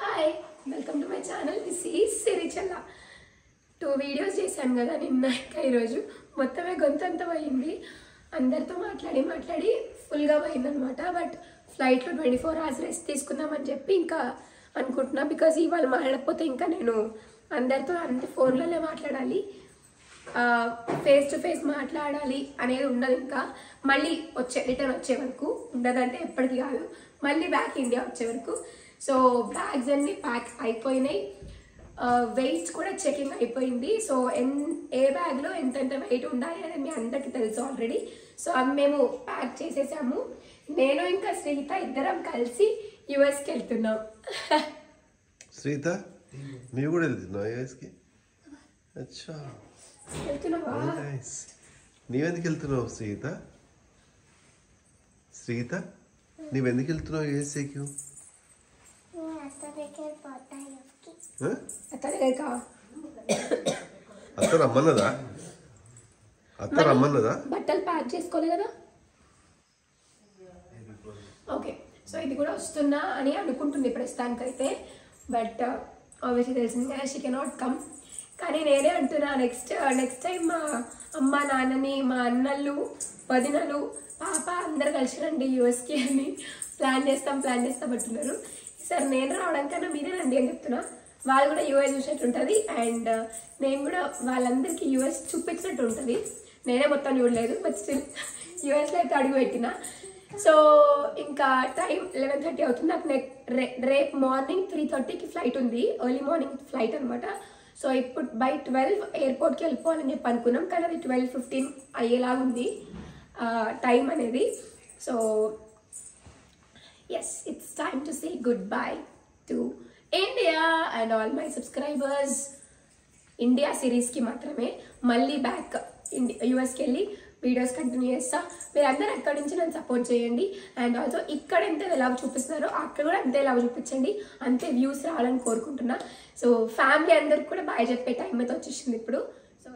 Hi welcome to my channel. This is Sirichalla. 2 videos చేశాను కదా నిన్న ఇంకా ఈరోజు. మొత్తమే గొంతంతా పోయింది. అందరితో మాట్లాడి ఫుల్గా పోయిందనమాట. బట్ ఫ్లైట్లో 24 hours రెస్ట్ తీసుకుందామని చెప్పి ఇంకా అనుకుంటున్నా. బికాజ్ ఇవాళ మాట్లాడకపోతే ఇంకా నేను అందరితో ఫోన్లోనే మాట్లాడాలి, ఫేస్ టు ఫేస్ మాట్లాడాలి అనేది ఉండదు. ఇంకా మళ్ళీ రిటర్న్ వచ్చే వరకు ఉండదంటే ఎప్పటికీ కాదు, మళ్ళీ బ్యాక్ ఇండియా వచ్చే వరకు. సో బ్యాగ్స్ అన్నీ ప్యాక్ అయిపోయినాయి, వెయిట్స్ కూడా చెకింగ్ అయిపోయింది. సో ఏ బ్యాగ్లో ఎంతెంత వెయిట్ ఉండాలి అనేది మీ అందరికీ తెలుసు ఆల్రెడీ. సో అవి మేము ప్యాక్ చేసేసాము. నేను ఇంకా శ్రీత ఇద్దరం కలిసి యుఎస్కి వెళ్తున్నాం. శ్రీత నువ్వు కూడా వెళ్తున్నావు యుఎస్కి? అచ్చా, వెళ్తున్నావా? నీవెందుకు వెళ్తున్నావు శ్రీత? శ్రీత నీవెందుకు వెళ్తున్నావు యుఎస్ఏకి? అత్త రమ్మన్నదా? అత్త రమ్మన్నదా? బట్టలు ప్యాక్ చేసుకోవాలి కదా. ఓకే, సో ఇది కూడా వస్తున్నా అని అనుకుంటుంది ప్రస్తుతానికైతే. బట్ ఆబ్వియస్లీ తెలిసింది కదా, షీ కెనాట్ కమ్. కానీ నేనే అంటున్నా, నెక్స్ట్ టైం మా అమ్మ నాన్నని, మా అన్నలు వదినలు పాప అందరు కలిసి రండి యూఎస్కి అని ప్లాన్ చేస్తాం అంటున్నారు. సరే నేను రావడం కన్నా మీరే రండి అని చెప్తున్నా. వాళ్ళు కూడా యూఎస్ చూసినట్టు ఉంటుంది అండ్ నేను కూడా వాళ్ళందరికీ యూఎస్ చూపించినట్టు ఉంటుంది. నేనే మొత్తం చూడలేదు, బట్ స్టిల్ యూఎస్లో అయితే అడుగు పెట్టిన. సో ఇంకా టైం 11:30 అవుతుంది. నాకు రేపు మార్నింగ్ 3:30కి ఫ్లైట్ ఉంది, ఎర్లీ మార్నింగ్ ఫ్లైట్ అనమాట. సో ఇప్పుడు బై 12 ఎయిర్పోర్ట్కి వెళ్ళిపోవాలని చెప్పి అనుకున్నాం, కానీ అది 12:15 అయ్యేలాగా ఉంది టైం అనేది. So yes, it's time to say goodbye to India and all my subscribers. India సిరీస్కి మాత్రమే మళ్ళీ బ్యాక్ యూఎస్కి వెళ్ళి వీడియోస్ కంటిన్యూ చేస్తా. మీరందరూ అక్కడి నుంచి నన్ను సపోర్ట్ చేయండి. అండ్ ఆల్సో ఇక్కడ ఎంత ఎలా చూపిస్తున్నారో అక్కడ కూడా అంతే ఎలా చూపించండి, అంతే వ్యూస్ రావాలని కోరుకుంటున్నా. సో ఫ్యామిలీ అందరికి కూడా బాగా చెప్పే టైం అయితే వచ్చేసింది ఇప్పుడు. సో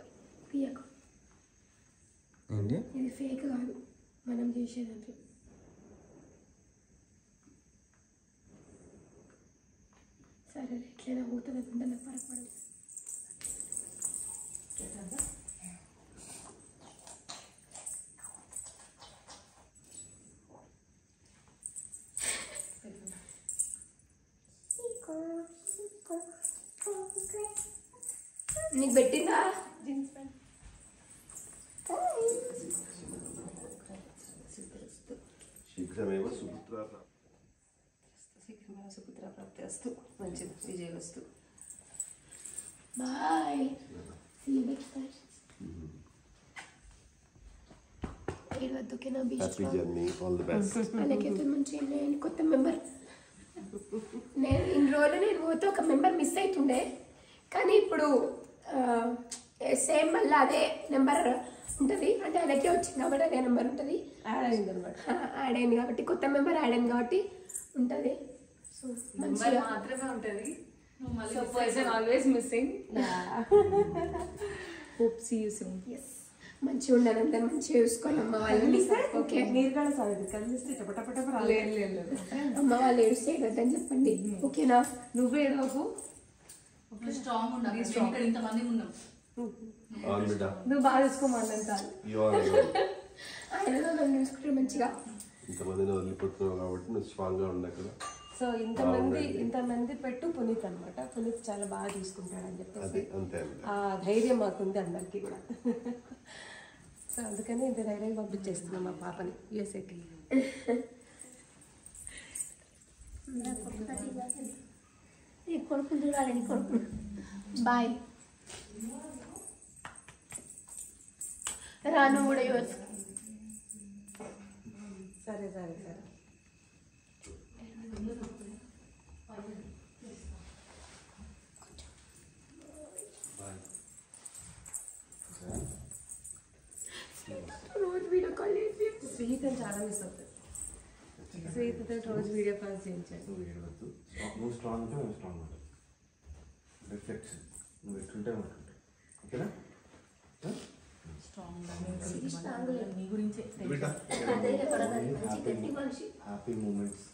ఇది ఫేక్ కాదు, మనం చేసేదాంట్లో. సరే ఎట్లయినా పోతుంది, గుండెలో పరపడదు. నీకు పెట్టిందా జీన్స్ ప్యాంట్? శీఘ్రమేవ సుపుత్ర ప్రాప్తి వస్తు, మంచిది, విజయ వస్తు. Bye, see you next time. Happy journey, all the best. అలాగైతే మంచి నేను కొత్త మెంబర్. నేను ఇన్ని రోజులు నేను పోతే ఒక మెంబర్ మిస్ అవుతుండే, కానీ ఇప్పుడు సేమ్ మళ్ళీ అదే నెంబర్ ఉంటుంది. అంటే అలాగే వచ్చింది కాబట్టి అదే నెంబర్ ఉంటుంది, యాడ్ అయింది అనమాట. యాడ్ అయింది కాబట్టి కొత్త మెంబర్ యాడ్ అయింది కాబట్టి ఉంటుంది. సో మంచిగా మాత్రమే ఉంటుంది. So person always missing. Hope see you soon. Yes, మంచిగా ఉండాలి, అందరూ మంచిగా చూసుకోవాలి. అమ్మ వాళ్ళని ఓకే, మీరు కూడా సార్ కలిస్తే టపటపట రాలేదు. అమ్మ వాళ్ళు ఏడుస్తే ఏడొద్దని చెప్పండి, ఓకేనా? నువ్వు ఏడవకు, స్ట్రాంగ్ ఉండాలి. ఇక్కడ ఇంతమంది ఉన్నాం, నువ్వు బాగా చూసుకోమన్నంత. ఆయన నన్ను చూసుకుంటారు మంచిగా. ఇంతమందిని వదిలిపోతున్నావు కాబట్టి నువ్వు స్ట్రాంగ్గా ఉండాలి కదా. సో ఇంతమంది పెట్టు పునీత్ అనమాట. పునీత్ చాలా బాగా చూసుకుంటాడు అని చెప్పేసి ఆ ధైర్యం మాకుంది అందరికీ కూడా. సో అందుకని ఇంత ధైర్యంగా పంపించేస్తున్నాం మా పాపని యూఎస్ఏకి. నీ కొడుకులు చూడాలి, నీ కొడుకు. బాయ్, రాను కూడా యూఎస్. సరే. రోజు వీడియో కాల్ చేసి శ్రీతని చాలా మిస్ అవుతుంది. శ్రీతతో రోజు వీడియో కాల్ చేయించాడు. నువ్వు స్ట్రాంగ్ ఉంటే నువ్వు స్ట్రాంగ్ ఉంటావు. రిఫ్లెక్షన్ నువ్వు ఎట్లుంటే ఉంటుంటావు, ఓకేనా? నీ గురించే హ్యాపీ మూమెంట్స్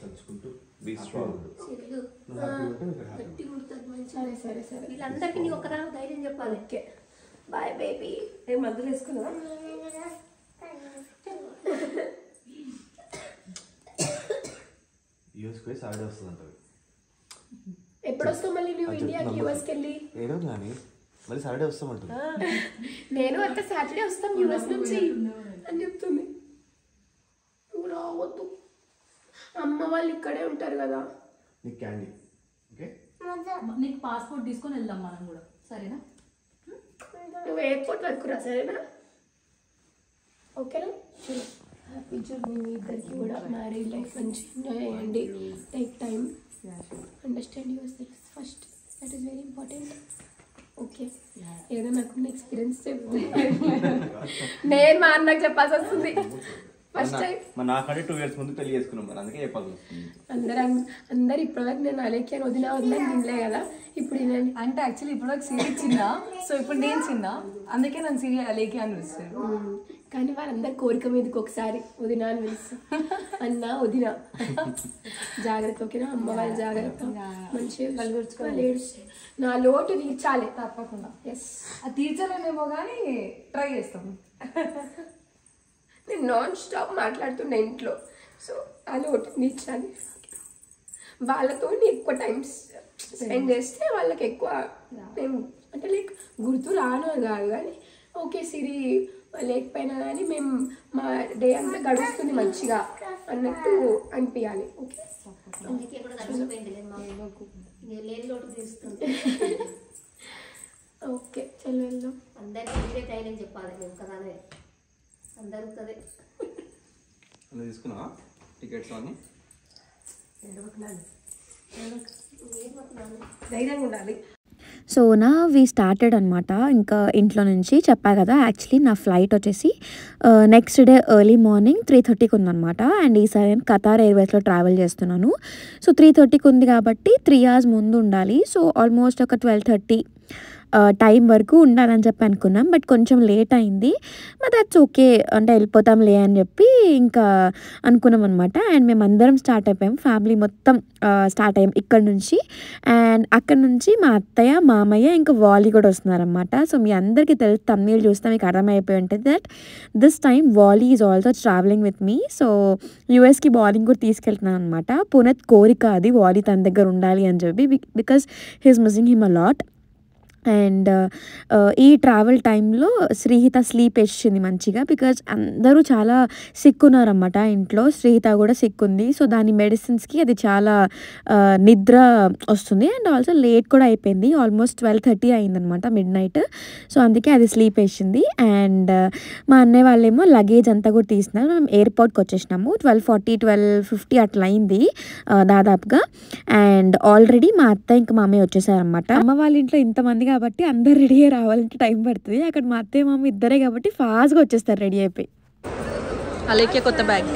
తలుచుకుంటూ బీ స్ట్రాంగ్. నువ్వు హ్యాపీ ఉంటే ఇక్కడ హ్యాపీ. సరే సరే సరే. వీళ్ళందరికీ నీ ఒకదాని ధైర్యం చెప్పాలి. Okay bye baby. ఏం మందులు వేసుకున్నావా? యూఎస్కి పోయి సాటర్డే వస్తుంది అంటారు. ఎప్పుడు వస్తావు మళ్ళీ నువ్వు ఇండియాకి యూఎస్కి వెళ్ళి? ఏదో కానీ మళ్ళీ సాటర్డే వస్తామంటుంది. నేను అంత సాటర్డే వస్తాం యూఎస్ నుంచి అని చెప్తుంది. నువ్వు రావద్దు, అమ్మ వాళ్ళు ఇక్కడే ఉంటారు కదా. నీకు క్యాండీ ఓకే. నీకు పాస్పోర్ట్ తీసుకొని వెళ్దాం మనం కూడా, సరేనా? నువ్వు ఎయిర్పోర్ట్ వరకు రా, సరేనా? ఓకేనా? హ్యాపీ జర్నీ మీ ఇద్దరికి కూడా. మ్యారీడ్ లైఫ్ మంచి ఎంజాయ్ చేయండి. Take time, understand your self first, that is very important. Okay, ఏదో నాకున్న ఎక్స్పీరియన్స్ చెప్తే నేను మా అన్నకు చెప్పాల్సి వస్తుంది ఫస్ట్ టైం. నాకంటే 2 years ముందు పెళ్లి చేసుకున్నాం మరి, అందుకే చెప్పాల్సి వస్తుంది. అందరు ఇప్పటివరకు నేను అలేకి అని వదినా తినలే కదా, ఇప్పుడు నేను అంటే యాక్చువల్లీ ఇప్పుడు సిరి చిన్న, సో ఇప్పుడు నేను చిన్న, అందుకే నన్ను సిరి అలేకి అని పిలుస్తారు. కానీ వాళ్ళందరి కోరిక మీదకి ఒకసారి వదినా అని పిలుస్తాం. అన్న వదినా జాగ్రత్త, ఓకేనా? అమ్మ వాళ్ళ జాగ్రత్త, మంచిగా వాళ్ళు ఏడుస్తే నా లోటు తీర్చాలి తప్పకుండా. ఎస్, అది తీర్చలేమేమో కానీ ట్రై చేస్తాము. నేను నాన్ స్టాప్ మాట్లాడుతున్నా ఇంట్లో, సో ఆ లోటు తీర్చాలి. వాళ్ళతో ఎక్కువ టైం స్పెండ్ చేస్తే వాళ్ళకి ఎక్కువ మేము అంటే లైక్ గుర్తు రాను కాదు కానీ ఓకే సిరి లేకపోయినా కానీ మేము మా డే అంతా గడుస్తుంది మంచిగా అన్నట్టు అనిపించాలి. ఓకే, అందుకే కూడా కలిసిపోయింది లేని లోటు తీరుస్తుంది. ఓకే చలో వెళ్దాం. అందరికీ మీరే ధైర్యం చెప్పాలి, మేము కదానే అందరుగుతుంది. తీసుకున్నావా టికెట్స్ అన్నీ? ధైర్యంగా ఉండాలి. సో వి స్టార్టెడ్ అనమాట. ఇంకా ఇంట్లో నుంచి చెప్పా కదా, యాక్చువల్లీ నా ఫ్లైట్ వచ్చేసి నెక్స్ట్ డే ఎర్లీ మార్నింగ్ 3:30కి ఉందన్నమాట. అండ్ ఈసారి నేను ఖతార్ ఎయిర్వేస్లో ట్రావెల్ చేస్తున్నాను. సో 3:30కి ఉంది కాబట్టి 3 hours ముందు ఉండాలి. సో ఆల్మోస్ట్ ఒక 12:30 టైం వరకు ఉండాలని చెప్పి అనుకున్నాం. బట్ కొంచెం లేట్ అయింది, బట్ దట్స్ ఓకే, అంటే వెళ్ళిపోతాంలే అని చెప్పి ఇంకా అనుకున్నాం అనమాట. అండ్ మేము అందరం స్టార్ట్ అయిపోయాం, ఫ్యామిలీ మొత్తం స్టార్ట్ అయ్యాం ఇక్కడ నుంచి. అండ్ అక్కడ నుంచి మా అత్తయ్య, మామయ్య, ఇంకా వాలీ కూడా వస్తున్నారనమాట. సో మీ అందరికీ తెలుసు, తమిళ్ చూస్తే మీకు అర్థమైపోయి ఉంటుంది that this time Wally is also travelling with me. So యూఎస్కి వాలీని కూడా తీసుకెళ్తున్నాను అనమాట. పునత్ కోరిక అది, వాలీ తన దగ్గర ఉండాలి అని చెప్పి, because he is missing him a lot. And ఈ ట్రావెల్ టైంలో శ్రీహిత స్లీప్ వేసింది మంచిగా, బికాజ్ అందరూ చాలా సిక్ ఉన్నారన్నమాట ఇంట్లో. శ్రీహిత కూడా సిక్ ఉంది. సో దాని మెడిసిన్స్కి అది చాలా నిద్ర వస్తుంది. అండ్ ఆల్సో లేట్ కూడా అయిపోయింది, ఆల్మోస్ట్ 12:30 అయిందనమాట, midnight. సో అందుకే అది స్లీప్ వేసింది. అండ్ మా అన్నయ్య వాళ్ళేమో లగేజ్ అంతా కూడా తీస్తున్నారు. మేము ఎయిర్పోర్ట్కి వచ్చేసినాము 12:40, 12:50 అట్లా అయింది దాదాపుగా. అండ్ ఆల్రెడీ మా అత్త ఇంకా మామయ్య వచ్చేసారనమాట. అమ్మ వాళ్ళ ఇంట్లో ఇంతమంది కాబట్టి అందరు రెడీ అయ్యి రావాలంటే టైం పడుతుంది. అక్కడ మా అత్తయ్య మామ ఇద్దరే కాబట్టి ఫాస్ట్గా వచ్చేస్తారు రెడీ అయిపోయి. అలాగే కొత్త బ్యాగ్.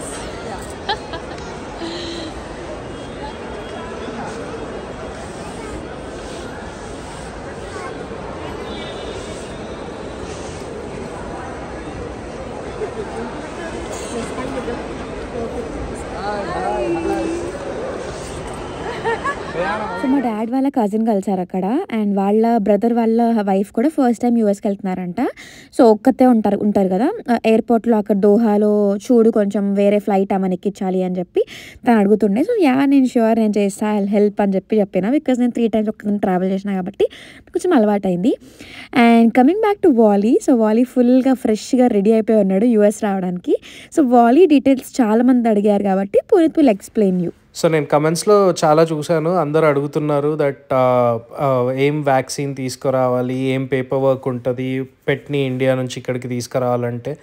సో మా డాడ్ వాళ్ళ కజిన్ కలిసారు అక్కడ. అండ్ వాళ్ళ బ్రదర్ వాళ్ళ వైఫ్ కూడా ఫస్ట్ టైం యూఎస్కి వెళ్తున్నారంట. సో ఒక్కతే ఉంటారు కదా ఎయిర్పోర్ట్లో అక్కడ దోహాలో, చూడు కొంచెం వేరే ఫ్లైట్ ఆమెను ఎక్కించాలి అని చెప్పి తను అడుగుతుండే. సో నేను ష్యూర్ నేను చేస్తా, హెల్ప్ అని చెప్పిన, బికాజ్ నేను 3 times ఒక్క ట్రావెల్ చేసిన కాబట్టి కొంచెం అలవాటైంది. And coming back to Wally. So Wally ఫుల్గా ఫ్రెష్గా రెడీ అయిపోయి ఉన్నాడు యూఎస్ రావడానికి. సో వాలీ డీటెయిల్స్ చాలామంది అడిగారు కాబట్టి Puneeth will explain you. So నేను కమెంట్స్లో చాలా చూశాను, అందరు అడుగుతున్నారు దట్ ఏం వ్యాక్సిన్ తీసుకురావాలి, ఏం పేపర్ వర్క్ ఉంటుంది పెట్ని ఇండియా నుంచి ఇక్కడికి తీసుకురావాలంటే.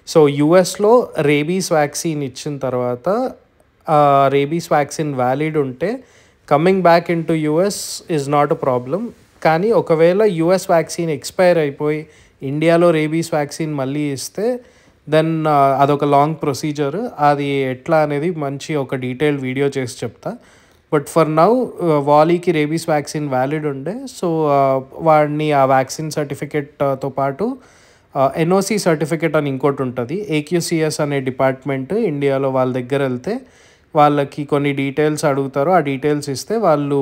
సో యూఎస్లో రేబీస్ వ్యాక్సిన్ ఇచ్చిన తర్వాత రేబీస్ వ్యాక్సిన్ వ్యాలిడ్ ఉంటే coming back in to US is not a problem. కానీ ఒకవేళ యూఎస్ వ్యాక్సిన్ ఎక్స్పైర్ అయిపోయి ఇండియాలో రేబీస్ వ్యాక్సిన్ మళ్ళీ ఇస్తే దెన్ అదొక లాంగ్ ప్రొసీజర్. అది ఎట్లా అనేది మంచి ఒక డీటెయిల్డ్ వీడియో చేసి చెప్తా. బట్ ఫర్ నౌ వాలీకి రేబీస్ వ్యాక్సిన్ వ్యాలిడ్ ఉండే. సో వాడిని ఆ వ్యాక్సిన్ సర్టిఫికెట్తో పాటు ఎన్ఓసి సర్టిఫికెట్ అని ఇంకోటి ఉంటుంది, ఏక్యూసిఎస్ అనే డిపార్ట్మెంట్ ఇండియాలో, వాళ్ళ దగ్గర వెళ్తే వాళ్ళకి కొన్ని డీటెయిల్స్ అడుగుతారు. ఆ డీటెయిల్స్ ఇస్తే వాళ్ళు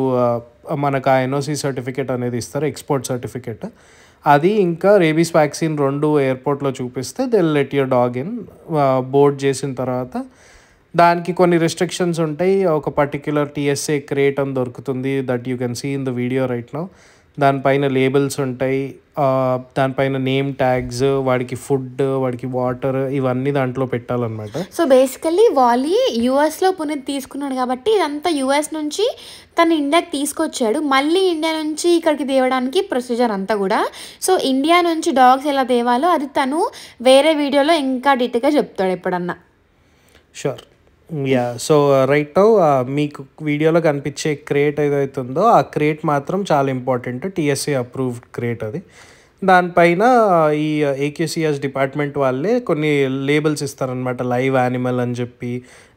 మనకు ఆ ఎన్ఓసి సర్టిఫికేట్ అనేది ఇస్తారు, ఎక్స్పోర్ట్ సర్టిఫికేట్. అది ఇంకా రేబీస్ వ్యాక్సిన్ 2 ఎయిర్పోర్ట్లో చూపిస్తే they let your dog in. Board చేసిన తర్వాత దానికి కొన్ని రిస్ట్రిక్షన్స్ ఉంటాయి. ఒక పర్టిక్యులర్ TSA క్రేట్ అని దొరుకుతుంది, that you can see in the video right now. దానిపైన లేబుల్స్ ఉంటాయి, దానిపైన నేమ్ ట్యాగ్స్, వాడికి ఫుడ్, వాడికి వాటర్, ఇవన్నీ దాంట్లో పెట్టాలన్నమాట. సో బేసికల్లీ వాలీ యూఎస్లో పునీత్ తీసుకున్నాడు కాబట్టి ఇదంతా యూఎస్ నుంచి తను ఇండియాకి తీసుకొచ్చాడు. మళ్ళీ ఇండియా నుంచి ఇక్కడికి తేవడానికి ప్రొసీజర్ అంతా కూడా. సో ఇండియా నుంచి డాగ్స్ ఎలా తేవాలో అది తను వేరే వీడియోలో ఇంకా డీటెయిల్గా చెప్తాడు ఎప్పుడన్నా. షూర్. సో రైట్ నౌ మీకు వీడియోలో కనిపించే క్రేట్ ఏదైతుందో ఆ క్రేట్ మాత్రం చాలా ఇంపార్టెంట్, TSA అప్రూవ్డ్ క్రేట్ అది. దానిపైన ఈ AQCS డిపార్ట్మెంట్ వాళ్ళే కొన్ని లేబుల్స్ ఇస్తారనమాట, లైవ్ యానిమల్ అని చెప్పి,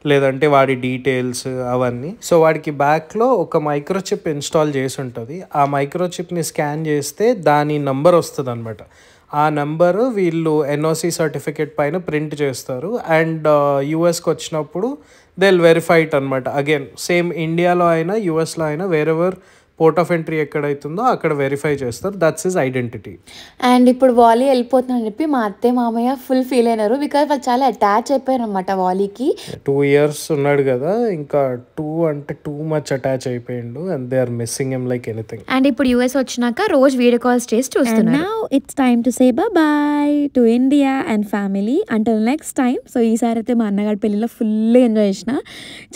లేదంటే వాడి డీటెయిల్స్ అవన్నీ. సో వాడికి బ్యాక్లో ఒక మైక్రోచిప్ ఇన్స్టాల్ చేసి ఉంటుంది. ఆ మైక్రోచిప్ని స్కాన్ చేస్తే దాని నంబర్ వస్తుంది అనమాట. ఆ నెంబరు వీళ్ళు ఎన్ఓసి సర్టిఫికేట్ పైన ప్రింట్ చేస్తారు. అండ్ యూఎస్కి వచ్చినప్పుడు దే విల్ వెరిఫై ఇట్ అనమాట. అగైన్ సేమ్ ఇండియాలో అయినా యూఎస్లో అయినా వేరెవర్ పోర్ట్ ఆఫ్ ఎంట్రీ ఎక్కడైతుందో అక్కడ వెరిఫై చేస్తారు. That's his identity. అండ్ ఇప్పుడు వాలీ వెళ్ళిపోతుందని చెప్పి మా అత్తయ్య మామయ్య ఫుల్ ఫీల్ అయినారు, బికాజ్ వాళ్ళు చాలా అటాచ్ అయిపోయారు అనమాట వాలీకి. 2 years ఉన్నాడు కదా, ఇంకా 2 అంటే టూ మచ్ అటాచ్ అయిపోయిండు. And they are missing him like anything. And ఇప్పుడు యూఎస్ వచ్చినాక రోజు వీడియో కాల్స్ చేసి చూస్తున్నారు. Now it's time to say bye to India and family until next time. So ఈసారి అయితే మా అన్నగారి పెళ్ళిలో ఫుల్ ఎంజాయ్ చేసిన,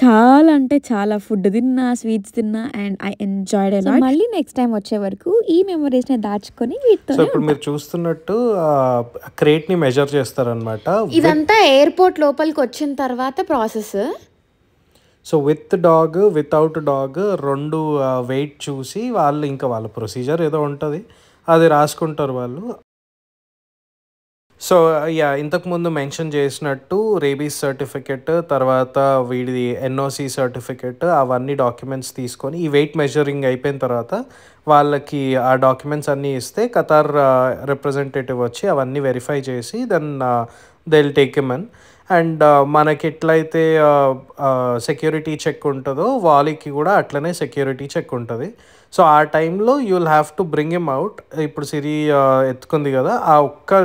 చాలా అంటే చాలా ఫుడ్ తిన్నా, స్వీట్స్ తిన్నా, అండ్ ఐ ఎంజాయ్డ్. మళ్ళీ నెక్స్ట్ టైం వచ్చే వరకు ఈ మెమరీస్ ని దాచుకొని వీటితో. సో ఇప్పుడు మీరు చూస్తున్నట్టు క్రేట్ ని మెజర్ చేస్తారనమాట. ఇదంతా ఎయిర్పోర్ట్ లోపలికి వచ్చిన తర్వాత process. So with dog, without dog 2 weight చూసి వాళ్ళు ఇంకా వాళ్ళ ప్రొసీజర్ ఏదో ఉంటుంది, అది రాసుకుంటారు వాళ్ళు. సో ఇంతకుముందు మెన్షన్ చేసినట్టు రేబీస్ సర్టిఫికెట్, తర్వాత వీడిది ఎన్ఓసి సర్టిఫికెట్, అవన్నీ డాక్యుమెంట్స్ తీసుకొని ఈ వెయిట్ మెజరింగ్ అయిపోయిన తర్వాత వాళ్ళకి ఆ డాక్యుమెంట్స్ అన్నీ ఇస్తే ఖతార్ రిప్రజెంటేటివ్ వచ్చి అవన్నీ వెరిఫై చేసి then they will take him in. And మనకి ఎట్లయితే సెక్యూరిటీ చెక్ ఉంటుందో వాలీకి కూడా అట్లనే సెక్యూరిటీ చెక్ ఉంటుంది. సో ఆ టైంలో you will have to bring him out. ఇప్పుడు సిరి ఎత్తుకుంది కదా, ఆ ఒక్క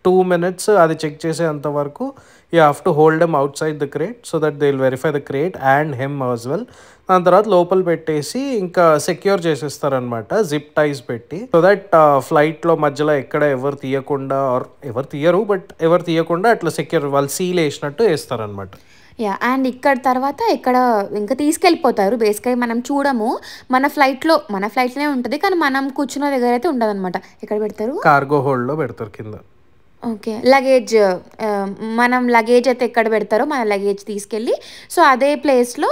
2 minutes అది చెక్ చేసేంత వరకు you have to hold them outside the crate so that they will verify the crate and him as well. దాని తర్వాత లోపల పెట్టేసి ఇంకా సెక్యూర్ చేసేస్తారనమాట, జిప్ టైస్ పెట్టి, సో దట్ ఫ్లైట్లో మధ్యలో ఎక్కడ ఎవరు తీయకుండా, ఆర్ ఎవరు తీయరు బట్ ఎవరు తీయకుండా అట్లా సెక్యూర్ వాళ్ళు సీల్ వేసినట్టు వేస్తారనమాట. అండ్ ఇక్కడ తర్వాత ఇక్కడ ఇంకా తీసుకెళ్ళిపోతారు. బేసిక్గా మనం చూడము, మన ఫ్లైట్లోనే ఉంటుంది, కానీ మనం కూర్చున్న దగ్గర అయితే ఉండదు అనమాట. ఎక్కడ పెడతారు? కార్గో హోల్డ్లో పెడతారు కింద. ఓకే, లగేజ్, మనం లగేజ్ అయితే ఎక్కడ పెడతారో మన లగేజ్ తీసుకెళ్ళి, సో అదే ప్లేస్లో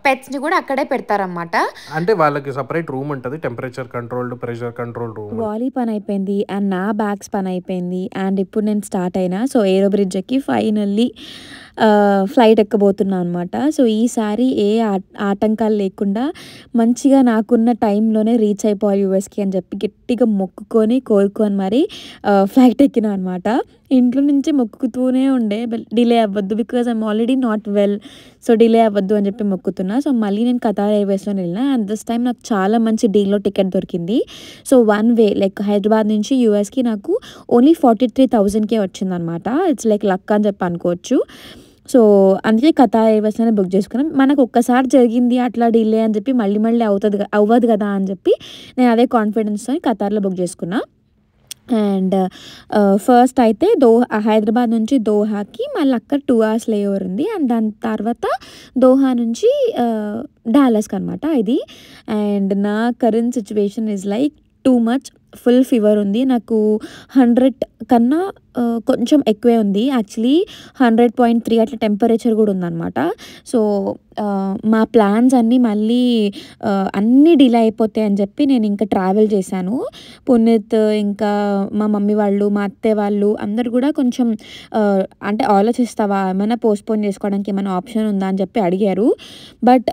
పెట్స్ని కూడా అక్కడే పెడతారన్నమాట. అంటే వాళ్ళకి సపరేట్ రూమ్ ఉంటుంది, temperature controlled, pressure control room. Wally పని అయిపోయింది అండ్ నా బ్యాగ్స్ పని అయిపోయింది. అండ్ ఇప్పుడు నేను స్టార్ట్ అయినా, సో ఏరో బ్రిడ్జ్ ఎక్కి ఫైనల్లీ ఫ్లైట్ ఎక్కబోతున్నా అనమాట. సో ఈసారి ఏ ఆటంకాలు లేకుండా మంచిగా నాకున్న టైంలోనే రీచ్ అయిపోవాలి యూఎస్కి అని చెప్పి గట్టిగా మొక్కుకొని కోరుకొని మరి ఫ్లైట్ ఎక్కినా అనమాట. ఇంట్లో నుంచి మొక్కుతూనే ఉండే డిలే అవ్వద్దు, because I'm already not well, so delay అవ్వద్దు అని చెప్పి మొక్కుతున్నా. సో మళ్ళీ నేను ఖతార్ ఎయిర్వేస్లో వెళ్ళినా అండ్ దిస్ టైం నాకు చాలా మంచి డీల్లో టికెట్ దొరికింది. సో 1 way లైక్ హైదరాబాద్ నుంచి యూఎస్కి నాకు ఓన్లీ 43,000కే వచ్చిందనమాట. ఇట్స్ లైక్ లక్ అని చెప్పి అనుకోవచ్చు. సో అందుకే ఖతార్ ఎయిర్వేస్లోనే బుక్ చేసుకున్నాం. మనకు ఒక్కసారి జరిగింది అట్లా డిలే అని చెప్పి మళ్ళీ అవ్వదు కదా అని చెప్పి నేను అదే కాన్ఫిడెన్స్తో ఖతార్లో బుక్ చేసుకున్నా. అండ్ ఫస్ట్ అయితే హైదరాబాద్ నుంచి దోహాకి మళ్ళీ అక్కడ 2 hours లేఓవర్ ఉంది. అండ్ దాని తర్వాత దోహా నుంచి డాలస్కి అనమాట ఇది. అండ్ నా current situation is like too much, full fever ఉంది నాకు. 100 కన్నా కొంచెం ఎక్కువే ఉంది, యాక్చువల్లీ 100.3 అట్లా టెంపరేచర్ కూడా ఉందన్నమాట. సో మా ప్లాన్స్ అన్నీ మళ్ళీ అన్నీ డిలే అయిపోతాయి అని చెప్పి నేను ఇంకా ట్రావెల్ చేశాను. పునీత్ ఇంకా మా మమ్మీ వాళ్ళు, మా అత్తయ్య వాళ్ళు అందరు కూడా కొంచెం అంటే ఆలోచిస్తావా, ఏమైనా పోస్ట్పోన్ చేసుకోవడానికి ఏమైనా ఆప్షన్ ఉందా అని చెప్పి అడిగారు. బట్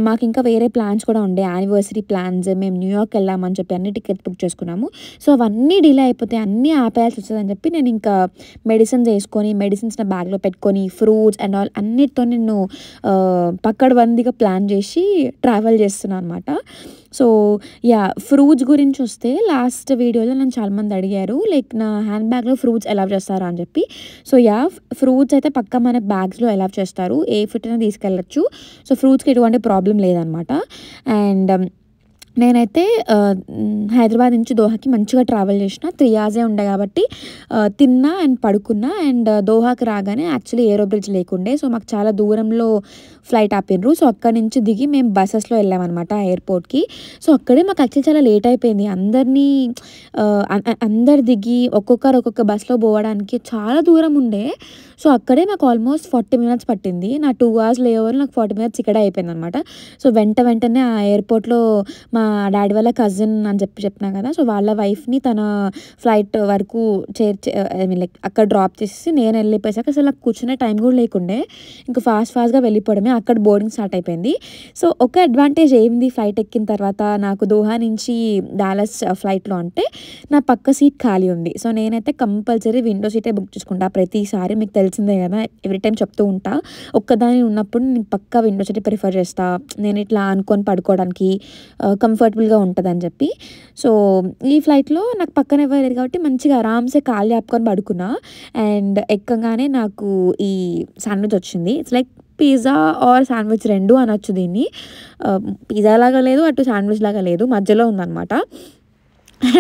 మాకు ఇంకా వేరే ప్లాన్స్ కూడా ఉండే, యానివర్సరీ ప్లాన్స్, మేము న్యూయార్క్ వెళ్ళామని చెప్పి అన్ని టికెట్స్ బుక్ చేసుకున్నాము. అనుకున్నాము. సో అవన్నీ డిలే అయిపోతాయి, అన్నీ ఆపేయాల్సి వస్తుందని చెప్పి నేను ఇంకా మెడిసిన్స్ వేసుకొని మెడిసిన్స్ నా బ్యాగ్లో పెట్టుకొని ఫ్రూట్స్ అండ్ ఆల్ అన్నిటితో నేను పక్కడబందీగా ప్లాన్ చేసి ట్రావెల్ చేస్తున్నాను అనమాట. సో యా, ఫ్రూట్స్ గురించి వస్తే లాస్ట్ వీడియోలో నన్ను చాలామంది అడిగారు లైక్ నా హ్యాండ్ బ్యాగ్లో ఫ్రూట్స్ అలౌ చేస్తారా అని చెప్పి. సో యా, ఫ్రూట్స్ అయితే పక్కా మన బ్యాగ్స్లో అలౌ చేస్తారు, ఏ ఫిట్ అయినా తీసుకెళ్ళచ్చు. సో ఫ్రూట్స్కి ఎటువంటి ప్రాబ్లం లేదనమాట. అండ్ నేనైతే హైదరాబాద్ నుంచి దోహాకి మంచిగా ట్రావెల్ చేసిన, 3 hours ఉండే కాబట్టి తిన్నా అండ్ పడుకున్నా. అండ్ దోహాకి రాగానే యాక్చువల్లీ ఏరో బ్రిడ్జ్ లేకుండే, సో మాకు చాలా దూరంలో ఫ్లైట్ ఆపినరు. సో అక్కడి నుంచి దిగి మేము బస్సెస్లో వెళ్ళామన్నమాట ఎయిర్పోర్ట్కి. సో అక్కడే మాకు యాక్చువల్లీ చాలా లేట్ అయిపోయింది, అందరు దిగి ఒక్కొక్క బస్లో పోవడానికి చాలా దూరం ఉండే. సో అక్కడే మాకు ఆల్మోస్ట్ 40 minutes పట్టింది. నా 2 hours లేఓవర్ నాకు 40 minutes ఇక్కడే అయిపోయింది అనమాట. సో వెంటనే ఆ ఎయిర్పోర్ట్లో మా డాడీ వాళ్ళ కజిన్ అని చెప్పినా కదా, సో వాళ్ళ వైఫ్ని తన ఫ్లైట్ వరకు లైక్ అక్కడ డ్రాప్ చేసి నేను వెళ్ళిపోయాక అసలు నాకు కూర్చునే టైం కూడా లేకుండే, ఇంకా ఫాస్ట్గా వెళ్ళిపోవడమే. అక్కడ బోర్డింగ్ స్టార్ట్ అయిపోయింది. సో ఒక అడ్వాంటేజ్ ఏంది ఫ్లైట్ ఎక్కిన తర్వాత నాకు దోహా నుంచి డాలస్ ఫ్లైట్లో అంటే నా పక్క సీట్ ఖాళీ ఉంది. సో నేనైతే కంపల్సరీ విండో సీటే బుక్ చేసుకుంటా ప్రతిసారి, మీకు తెలిసిందే కదా, ఎవ్రీ టైం చెప్తూ ఉంటా. ఒక్కదాని ఉన్నప్పుడు నేను పక్కా విండో సీటే ప్రిఫర్ చేస్తా, నేను ఇట్లా అనుకొని పడుకోవడానికి కంఫర్టబుల్గా ఉంటుంది అని చెప్పి. సో ఈ ఫ్లైట్లో నాకు పక్కన ఎవరు లేరు కాబట్టి మంచిగా ఆరామ్సే కాళ్ళు ఆపుకొని పడుకున్నా. అండ్ ఎక్కగానే నాకు ఈ శాండ్విచ్ వచ్చింది. It's like pizza or sandwich రెండు అనొచ్చు దీన్ని. పిజ్జా లాగా లేదు, అటు శాండ్విచ్ లాగా లేదు, మధ్యలో ఉందన్నమాట.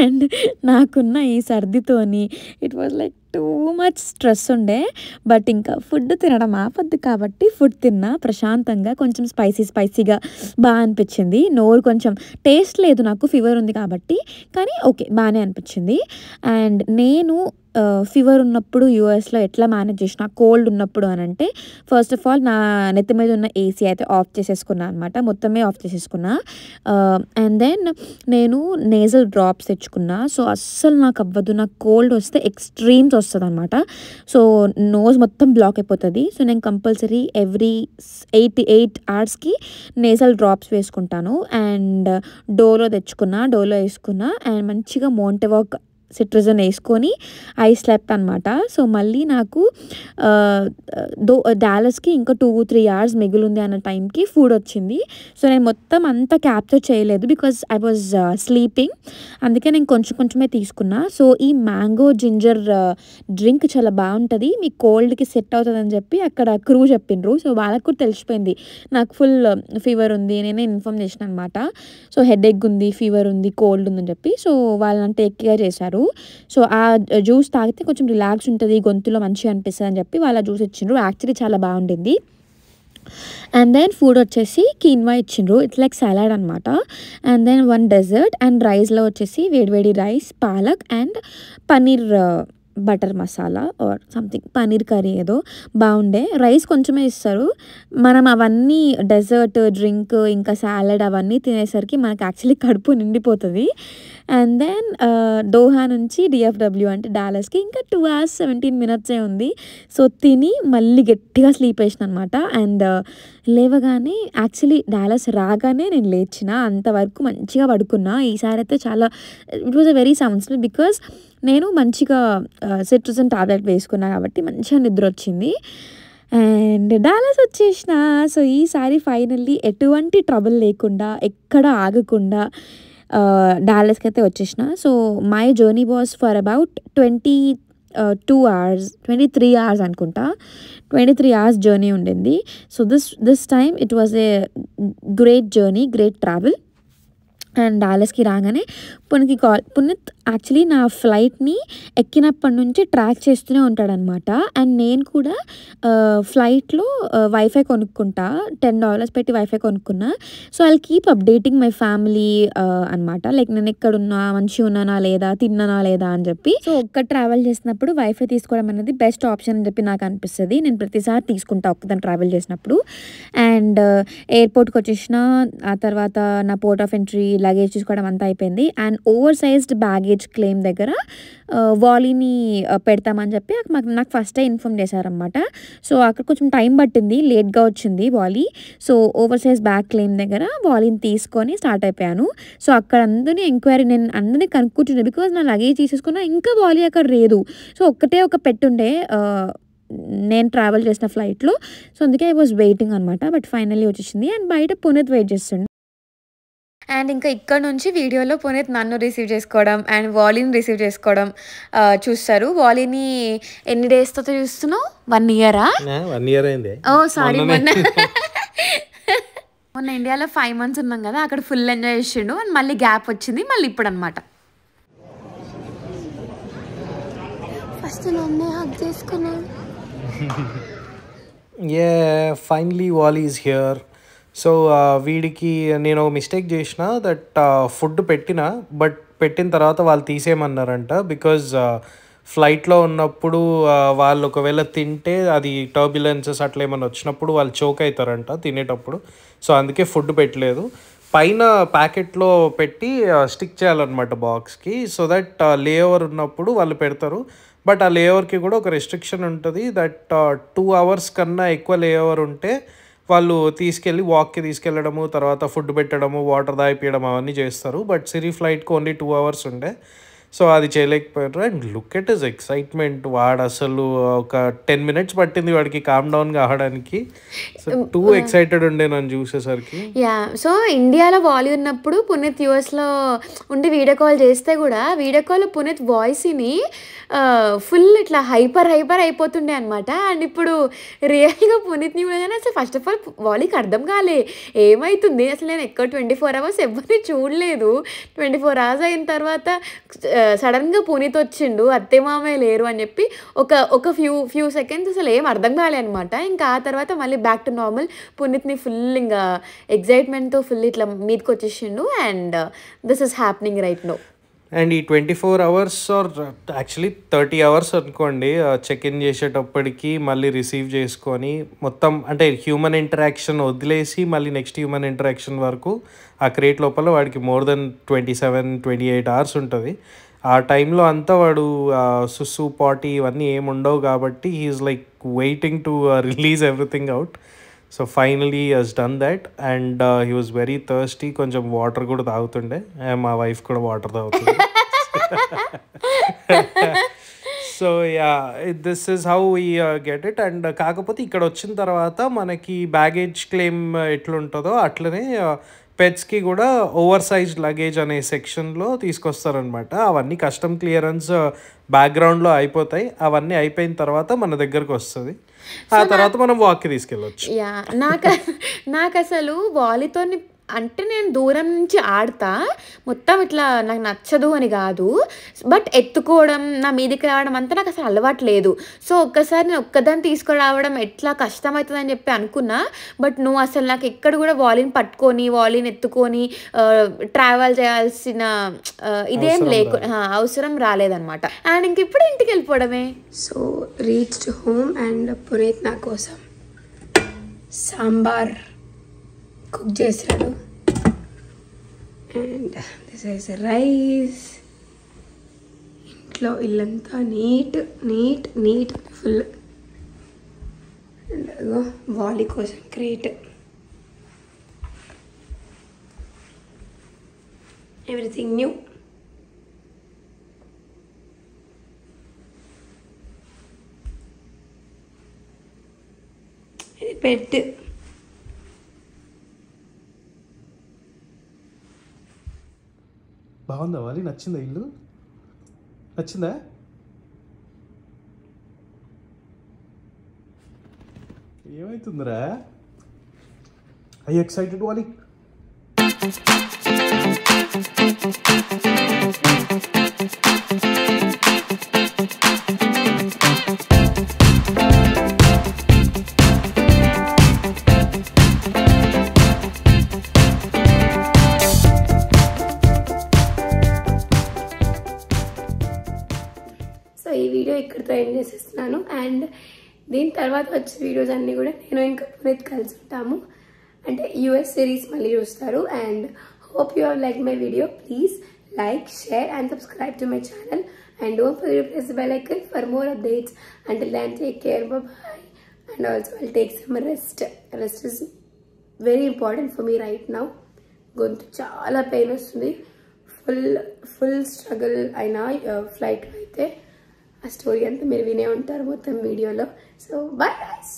అండ్ నాకున్న ఈ సర్దితోని it was like too much stress ఉండే. బట్ ఇంకా ఫుడ్ తినడం ఆపద్దు కాబట్టి ఫుడ్ తిన్నా ప్రశాంతంగా, కొంచెం స్పైసీగా బాగా అనిపించింది. నోరు కొంచెం టేస్ట్ లేదు, నాకు ఫీవర్ ఉంది కాబట్టి, కానీ ఓకే బాగానే అనిపించింది. అండ్ నేను ఫీవర్ ఉన్నప్పుడు యూఎస్లో ఎట్లా మేనేజ్ చేసిన, కోల్డ్ ఉన్నప్పుడు అని అంటే ఫస్ట్ ఆఫ్ ఆల్ నా నెత్తి మీద ఉన్న ఏసీ అయితే ఆఫ్ చేసేసుకున్నా అనమాట, మొత్తమే ఆఫ్ చేసేసుకున్నా. అండ్ దెన్ నేను నేజల్ డ్రాప్స్ తెచ్చుకున్నా. సో అస్సలు నాకు అవ్వదు, నాకు కోల్డ్ వస్తే ఎక్స్ట్రీమ్స్ వస్తుంది అనమాట. సో నోజ్ మొత్తం బ్లాక్ అయిపోతుంది. సో నేను compulsory every 8 hours nasal drops వేసుకుంటాను. అండ్ డోలో వేసుకున్నా అండ్ మంచిగా మోంటెవాక్ సిట్రజన్ వేసుకొని ఐ స్లెప్ట్ అనమాట. సో మళ్ళీ నాకు డాలస్కి ఇంకా 2-3 hours మిగిలింది అన్న టైంకి ఫుడ్ వచ్చింది. సో నేను మొత్తం అంతా క్యాప్చర్ చేయలేదు బికాజ్ ఐ వాజ్ స్లీపింగ్, అందుకే నేను కొంచెమే తీసుకున్నా. సో ఈ మ్యాంగో జింజర్ డ్రింక్ చాలా బాగుంటుంది, మీ కోల్డ్కి సెట్ అవుతుంది అని చెప్పి అక్కడ క్రూ చెప్పిండ్రు. సో వాళ్ళకు కూడా తెలిసిపోయింది నాకు ఫుల్ ఫీవర్ ఉంది, నేనే ఇన్ఫార్మ్ చేసిన అనమాట. సో హెడేక్ ఉంది, ఫీవర్ ఉంది, కోల్డ్ ఉందని చెప్పి. సో వాళ్ళని టేక్ కేర్ చేశారు. సో ఆ జ్యూస్ తాగితే కొంచెం రిలాక్స్ ఉంటుంది, గొంతులో మంచిగా అనిపిస్తుంది అని చెప్పి వాళ్ళ జ్యూస్ ఇచ్చిండ్రు. యాక్చువల్లీ చాలా బాగుండింది. అండ్ దెన్ ఫుడ్ వచ్చేసి కీన్వా ఇచ్చిండ్రు, ఇట్స్ లైక్ సలాడ్ అనమాట. అండ్ దెన్ 1 dessert అండ్ రైస్లో వచ్చేసి వేడివేడి rice, palak and paneer butter masala or something paneer curry ఏదో బాగుండే. రైస్ కొంచెమే ఇస్తారు, మనం అవన్నీ డెజర్ట్, డ్రింక్, ఇంకా సాలడ్ అవన్నీ తినేసరికి మనకు యాక్చువల్లీ కడుపు నిండిపోతుంది. అండ్ దెన్ దోహా నుంచి డిఎఫ్డబ్ల్యూ అంటే డాలస్కి ఇంకా 2 hours 17 minutes ఉంది. సో తిని మళ్ళీ గట్టిగా స్లీప్ వేసిన అనమాట. అండ్ లేవగానే యాక్చువల్లీ డాలస్ రాగానే నేను లేచిన, అంతవరకు మంచిగా పడుకున్నా. ఈసారి అయితే చాలా it was a very soundful because నేను మంచిగా సిట్రజన్ టాబ్లెట్ వేసుకున్నా కాబట్టి మంచిగా నిద్ర వచ్చింది. అండ్ డాలస్ వచ్చేసిన. సో ఈసారి ఫైనల్లీ ఎటువంటి ట్రబుల్ లేకుండా, ఎక్కడ ఆగకుండా డాలస్కి అయితే వచ్చేసిన. So my journey was for about 23 hours అనుకుంటా, 23 hours జర్నీ ఉండింది. So this time it was a great journey, great travel. And డాలస్కి రాగానే పునీత్ యాక్చువల్లీ నా ఫ్లైట్ని ఎక్కినప్పటి నుంచి ట్రాక్ చేస్తూనే ఉంటాడనమాట. అండ్ నేను కూడా ఫ్లైట్లో వైఫై కొనుక్కుంటా, $10 పెట్టి వైఫై కొనుక్కున్నా. So I'll keep updating my family అనమాట, లైక్ నేను ఎక్కడున్నా, మంచిగా ఉన్నానా లేదా, తిన్నానా లేదా అని చెప్పి. సో ఒక్క ట్రావెల్ చేసినప్పుడు వైఫై తీసుకోవడం అనేది బెస్ట్ ఆప్షన్ అని చెప్పి నాకు అనిపిస్తుంది. నేను ప్రతిసారి తీసుకుంటా ఒక్కదాన్ని ట్రావెల్ చేసినప్పుడు. అండ్ ఎయిర్పోర్ట్కి వచ్చేసిన, ఆ తర్వాత నా పోర్ట్ ఆఫ్ ఎంట్రీ లగేజ్ చూసుకోవడం అంతా అయిపోయింది. And over sized baggage claim దగ్గర వాలీని పెడతామని చెప్పి నాకు ఫస్టే ఇన్ఫామ్ చేశారనమాట. సో అక్కడ కొంచెం టైం పట్టింది, లేట్గా వచ్చింది Wally. So over size bag claim దగ్గర వాలీని తీసుకొని స్టార్ట్ అయిపోయాను. సో అక్కడ అందరినీ ఎంక్వైరీ, నేను అందరినీ కనుక్కుంటున్నాను బికాజ్ నా లగేజ్ తీసేసుకున్నా ఇంకా వాలీ అక్కడ లేదు. సో ఒక్కటే ఒక పెట్టుండే నేను ట్రావెల్ చేసిన ఫ్లైట్లో. సో అందుకే ఐ వాజ్ వెయిటింగ్ అనమాట. బట్ ఫైనల్లీ వచ్చేసింది. అండ్ బయట పునీత్ వెయిట్ చేస్తుండే. అండ్ ఇంకా ఇక్కడ నుంచి వీడియోలో పునీత్ నన్ను రిసీవ్ చేసుకోవడం అండ్ వాలీని రిసీవ్ చేసుకోవడం చూస్తారు. వాలీని ఎన్ని డేస్తో చూస్తున్నావు? 1 year? 1 year అయింది. ఓ సారీ, మొన్న ఇండియాలో 5 months ఉన్నాం కదా, అక్కడ ఫుల్ ఎంజాయ్ చేసిండు. అండ్ మళ్ళీ గ్యాప్ వచ్చింది, మళ్ళీ ఇప్పుడు అనమాట. ఫస్ట్ నన్నే హగ్ చేసుకున్నాను. Finally Wally is here. So వీడికి నేను మిస్టేక్ చేసిన దట్ ఫుడ్ పెట్టిన, బట్ పెట్టిన తర్వాత వాళ్ళు తీసేయమన్నారంట. బికాజ్ ఫ్లైట్లో ఉన్నప్పుడు వాళ్ళు ఒకవేళ తింటే అది టర్బులెన్సెస్ అట్లా ఏమైనా వచ్చినప్పుడు వాళ్ళు చోక్ అవుతారంట తినేటప్పుడు. సో అందుకే ఫుడ్ పెట్టలేదు. పైన ప్యాకెట్లో పెట్టి స్టిక్ చేయాలన్నమాట బాక్స్కి, సో దట్ లేఓవర్ ఉన్నప్పుడు వాళ్ళు పెడతారు. బట్ ఆ లేఓవర్కి కూడా ఒక రెస్ట్రిక్షన్ ఉంటుంది దట్ 2 hours కన్నా ఎక్కువ లేఓవర్ ఉంటే వాళ్ళు తీసుకెళ్ళి వాక్కి తీసుకెళ్ళడము, తర్వాత ఫుడ్ పెట్టడము, వాటర్ తాగిపించడం అవన్నీ చేస్తారు. బట్ సిరీ ఫ్లైట్కి ఓన్లీ 2 hours ఉండే. సో అది చేయలేకపోయారు. And look at his excitement. వాడు అసలు ఒక 10 minutes పట్టింది వాడికి కామ్ డౌన్ కావడానికి. సో టూ ఎక్సైటెడ్ ఉండే నన్ను చూసేసరికి. సో ఇండియాలో వాలీ ఉన్నప్పుడు పునీత్ యూఎస్లో ఉండి వీడియో కాల్ చేస్తే కూడా వీడియో కాల్ పునీత్ వాయిస్ని ఫుల్ ఇట్లా హైపర్ అయిపోతుండే అనమాట. అండ్ ఇప్పుడు రియల్గా పునీత్ని కూడా అసలు ఫస్ట్ ఆఫ్ ఆల్ వాలీకి అర్థం కాలే ఏమవుతుంది అసలు. నేను ఎక్కువ 24 hours ఎవరిని చూడలేదు. 24 hours అయిన తర్వాత సడన్గా పునీత్ వచ్చిండు, అత్తే మామయ్య లేరు అని చెప్పి ఒక ఫ్యూ సెకండ్స్ అసలు ఏం అర్థం కాలే అనమాట. ఇంకా ఆ తర్వాత మళ్ళీ బ్యాక్ టు నార్మల్. పునీత్ని ఫుల్ ఇంకా ఎగ్జైట్మెంట్తో ఫుల్ ఇట్లా మీదకి వచ్చేసిండు. And this is happening right now. And ఈ 24 hours ఆర్ యాక్చువల్లీ 30 hours అనుకోండి చెక్ ఇన్ చేసేటప్పటికి మళ్ళీ రిసీవ్ చేసుకొని మొత్తం అంటే హ్యూమన్ ఇంటరాక్షన్ వదిలేసి మళ్ళీ నెక్స్ట్ హ్యూమన్ ఇంటరాక్షన్ వరకు ఆ క్రేట్ లోపల వాడికి more than 27-28 hours ఉంటుంది. ఆ టైంలో అంతా వాడు సుస్సు పాటీ ఇవన్నీ ఏమి ఉండవు కాబట్టి he's like waiting to release everything out. So finally has done that. And he was very thirsty. కొంచెం వాటర్ కూడా తాగుతుండే. మా వైఫ్ కూడా వాటర్ తాగుతుండే. So this is how we get it. And కాకపోతే ఇక్కడ వచ్చిన తర్వాత మనకి బ్యాగేజ్ క్లెయిమ్ ఎట్లుంటుందో అట్లనే పెట్స్కి కూడా ఓవర్ సైజ్డ్ లగేజ్ అనే సెక్షన్లో తీసుకొస్తారనమాట. అవన్నీ కస్టమ్ క్లియరెన్స్ బ్యాక్గ్రౌండ్లో అయిపోతాయి. అవన్నీ అయిపోయిన తర్వాత మన దగ్గరకు వస్తుంది. ఆ తర్వాత మనం వాక్కి తీసుకెళ్ళవచ్చు. నాకు అసలు వాలీతో అంటే నేను దూరం నుంచి ఆడతా, మొత్తం ఇట్లా నాకు నచ్చదు అని కాదు, బట్ ఎత్తుకోవడం నా మీదకి రావడం అంతా నాకు అసలు అలవాటు లేదు. సో ఒక్కసారి నేను ఒక్కదాన్ని తీసుకురావడం ఎట్లా కష్టమవుతుంది అని చెప్పి అనుకున్నా. బట్ నువ్వు అసలు నాకు ఎక్కడ కూడా వాలీని పట్టుకొని వాలీని ఎత్తుకొని ట్రావెల్ చేయాల్సిన ఇదేం అవసరం రాలేదనమాట. అండ్ ఇంక ఇప్పుడు ఇంటికి వెళ్ళిపోవడమే. So reached home and Puneeth నా కోసం సాంబార్ కుక్ చేశాడు. And this is rice. ఇంట్లో ఇల్లంతా నీట్ ఫుల్. అండ్ వాలీ కోసం క్రేట్. Everything new. ఇది పెట్. బాగుందా వాలి? నచ్చిందా ఇల్లు? నచ్చిందా? ఏమైతుందిరా? ఐ ఎక్సైటెడ్ వాలి? సో ఈ వీడియో ఇక్కడితో ఎండ్ చేసేస్తున్నాను. అండ్ దీని తర్వాత వచ్చే వీడియోస్ అన్నీ కూడా నేను ఇంకా పునీత్ కలిసి ఉంటాము. అంటే యూఎస్ సిరీస్ మళ్ళీ చూస్తారు. And Hope you have liked my video. Please like, share and subscribe to my channel. And don't forget to press the bell icon for more updates. Until then, take care. Bye-bye. And also, I'll take some rest. Rest is very important for me right now. గొంతు చాలా pain వస్తుంది. Full struggle అయినా ఫ్లైట్లో అయితే ఆ story అంతా మీరు వినే ఉంటారు మొత్తం వీడియోలో. So bye guys.